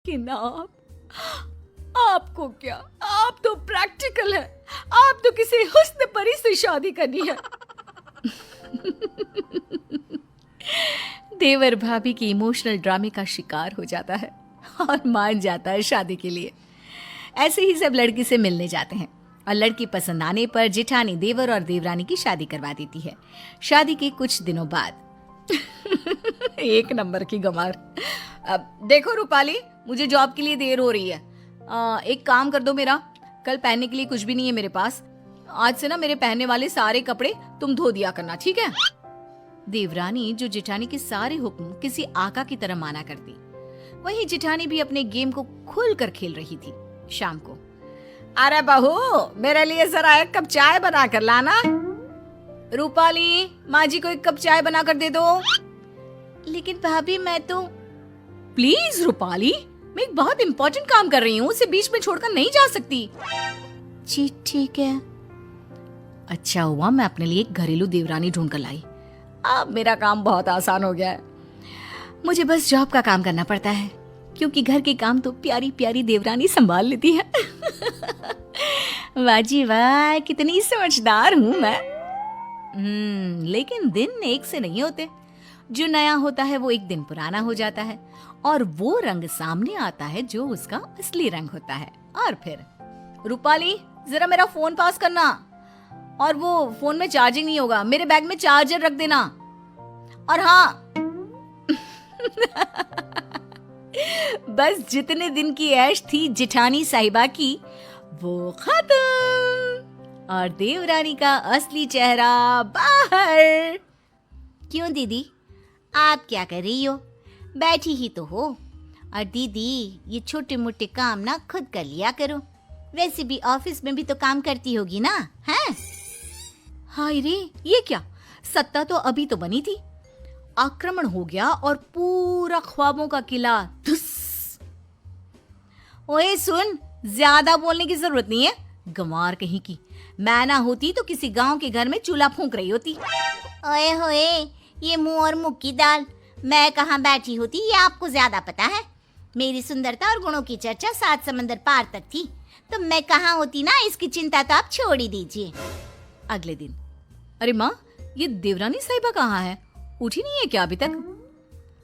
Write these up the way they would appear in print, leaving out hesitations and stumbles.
कि ना आपको क्या, आप तो प्रैक्टिकल है, आप तो किसी हुस्न परी से शादी करनी है। देवर भाभी की इमोशनल ड्रामे का शिकार हो जाता है और मान जाता है शादी के लिए। ऐसे ही सब लड़की से मिलने जाते हैं और लड़की पसंद आने पर जेठानी देवर और देवरानी की शादी करवा देती है। शादी के कुछ दिनों बाद एक नंबर की गंवार। अब देखो रूपाली, मुझे जॉब के लिए देर हो रही है। एक काम कर दो मेरा, कल पहनने के लिए कुछ भी नहीं है मेरे पास। आज से ना मेरे पहनने वाले सारे कपड़े तुम धो दिया करना, ठीक है? देवरानी जो जेठानी के सारे हुक्म किसी आका की तरह माना करती, वहीं जेठानी भी अपने गेम को खुलकर खेल रही थी। शाम को, अरे बहू, मेरे लिए जरा एक कप चाय बना कर लाना। रूपाली, माँ जी को एक कप चाय बना कर दे दो। लेकिन भाभी मैं तो। प्लीज रूपाली, मैं एक बहुत इंपॉर्टेंट काम कर रही हूँ, उसे बीच में छोड़कर नहीं जा सकती। जी ठीक है। अच्छा हुआ मैं अपने लिए एक घरेलू देवरानी ढूंढ कर लाई। अब मेरा काम बहुत आसान हो गया है। मुझे बस जॉब का काम करना पड़ता है, क्योंकि घर के काम तो प्यारी प्यारी देवरानी संभाल लेती है। वाह जी वाह, कितनी समझदार हूँ मैं। लेकिन दिन एक से नहीं होते। जो नया होता है वो एक दिन पुराना हो जाता है और वो रंग सामने आता है जो उसका असली रंग होता है। और फिर, रूपाली जरा मेरा फोन पास करना, और वो फोन में चार्जिंग नहीं होगा, मेरे बैग में चार्जर रख देना। और हाँ, बस जितने दिन की ऐश थी जेठानी साहिबा की, वो खत्म और देवरानी का असली चेहरा बाहर। क्यों दीदी, आप क्या कर रही हो? बैठी ही तो हो। और दीदी, ये छोटे मोटे काम ना खुद कर लिया करो, वैसे भी ऑफिस में भी तो काम करती होगी ना, हैं? हाय रे, ये क्या, सत्ता तो अभी तो बनी थी, आक्रमण हो गया और पूरा ख्वाबों का किला धुस। ओए सुन, ज्यादा बोलने की जरूरत नहीं है, गंवार कहीं की। मैं ना होती तो किसी गांव के घर में चूल्हा फूंक रही होती। ओए होए, ये मुंह और मुख की दाल, मैं कहाँ बैठी होती ये आपको ज्यादा पता है। मेरी सुंदरता और गुणों की चर्चा 7 समंदर पार तक थी, तो मैं कहाँ होती ना, इसकी चिंता तो आप छोड़ ही दीजिए। अगले दिन, अरे माँ, ये देवरानी साहिबा कहाँ है? उठी नहीं है क्या अभी तक?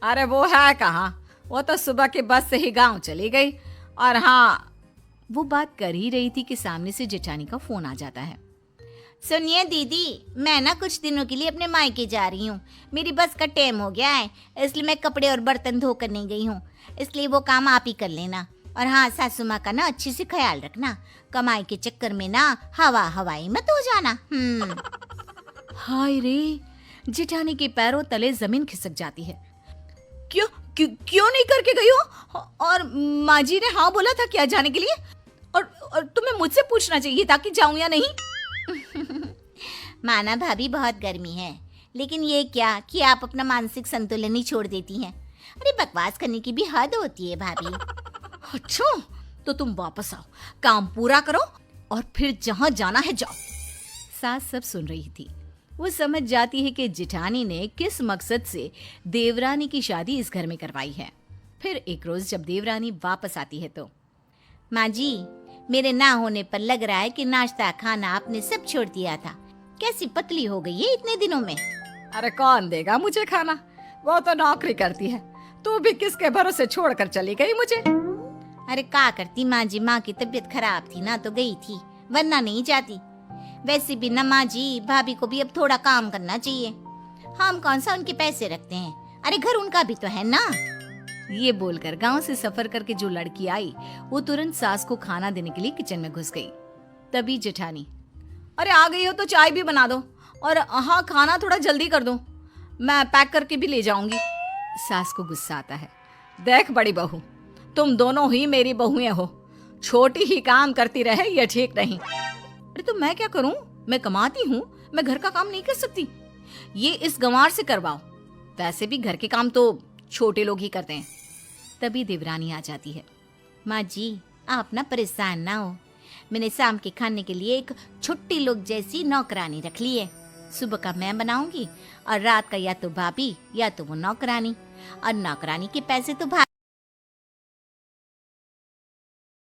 अरे वो है कहाँ, वो तो सुबह के बस से ही गांव चली गई। और हाँ, वो बात कर ही रही थी कि सामने से जेठानी का फोन आ जाता है। सुनिए दीदी, मैं ना कुछ दिनों के लिए अपने मायके जा रही हूँ, मेरी बस का टाइम हो गया है, इसलिए मैं कपड़े और बर्तन धोकर नहीं गई हूँ, इसलिए वो काम आप ही कर लेना। और हाँ, सासू माँ का ना अच्छे से ख्याल रखना, कमाई के चक्कर में ना हवाई मत हो जाना। हाय रे, जेठानी के पैरों तले जमीन खिसक जाती है। क्यों नहीं करके गई हो? और माँ जी ने हाँ बोला था क्या जाने के लिए? और तुम्हें मुझसे पूछना चाहिए था कि जाऊं या नहीं। माना भाभी, बहुत गर्मी है, लेकिन ये क्या कि आप अपना मानसिक संतुलन ही छोड़ देती हैं। अरे बकवास करने की भी हद होती है भाभी। अच्छा, तो तुम वापस आओ, काम पूरा करो और फिर जहां जाना है जाओ। सास सब सुन रही थी। वो समझ जाती है कि जेठानी ने किस मकसद से देवरानी की शादी इस घर में करवाई है। फिर एक रोज जब देवरानी वापस आती है तो, माँ जी, मेरे ना होने पर लग रहा है कि नाश्ता खाना आपने सब छोड़ दिया था, कैसी पतली हो गई है इतने दिनों में। अरे कौन देगा मुझे खाना, वो तो नौकरी करती है, तू भी किसके भरोसे छोड़कर चली गई मुझे। अरे क्या करती माँ जी, माँ की तबीयत खराब थी ना तो गई थी, वरना नहीं जाती। वैसे भी ना माँ जी, भाभी को भी अब थोड़ा काम करना चाहिए, हम कौन सा उनके पैसे रखते हैं, अरे घर उनका भी तो है ना। ये बोलकर गांव से सफर करके जो लड़की आई, वो तुरंत सास को खाना देने के लिए किचन में घुस गई। तभी जेठानी, अरे आ गई हो तो चाय भी बना दो, और हाँ, खाना थोड़ा जल्दी कर दो, मैं पैक करके भी ले जाऊंगी। सास को गुस्सा आता है। देख बड़ी बहू, तुम दोनों ही मेरी बहुएं हो, छोटी ही काम करती रहे ये ठीक नहीं। अरे तो मैं क्या करूं, मैं कमाती हूँ, मैं घर का काम नहीं कर सकती? ये इस गंवार से करवाओ, वैसे भी घर के काम तो छोटे लोग ही करते हैं। तभी देवरानी आ जाती है। माँ जी, आप ना परेशान ना हो, मैंने शाम के खाने के लिए एक छुट्टी लोग जैसी नौकरानी रख ली है। सुबह का मैं बनाऊंगी और रात का या तो भाभी या तो वो नौकरानी, और नौकरानी के पैसे तो